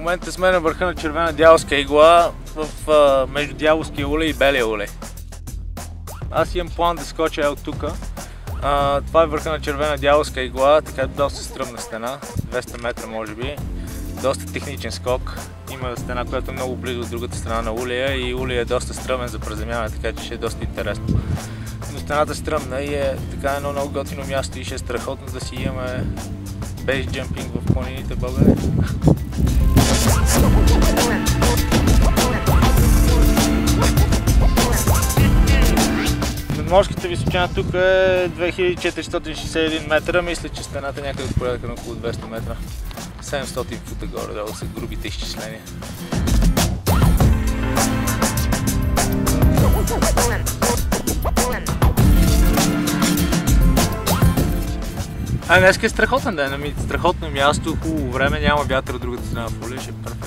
момента сме на върха на червена дяволска игла между дяволския улей и белия улей. Аз имам план да скоча от тук. Това е върха на червена дяволска игла, така доста стръмна стена, 200 метра може би. Доста техничен скок. Има стена, която е много близо от другата страна на улея и улея е доста стръмен за приземяване, така че ще е доста интересно. Но стената е стръмна и е така едно много готино място и ще е страхотно да си имаме бейсджъмпинг в планините в България. Надморската височина тук е 2461 метра, мисля, че стената някъде от порядъка на около 200 метра. 700 фута горе-долу са грубите изчисления. Днес е страхотен ден, страхотно място, хубаво време, няма вятър от другата страна в улея, ще е перфектно.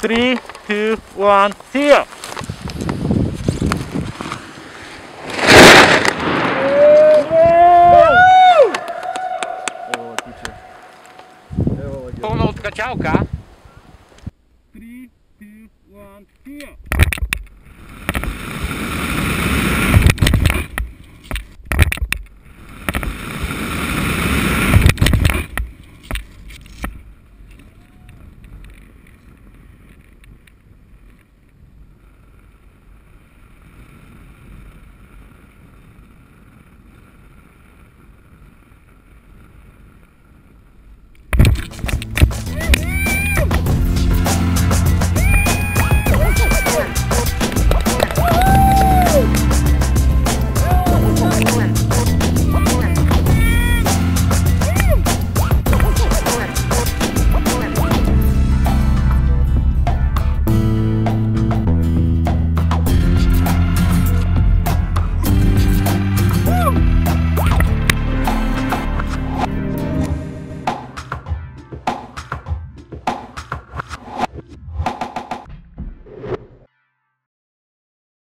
3, 2, 1, here! Пълна откачалка.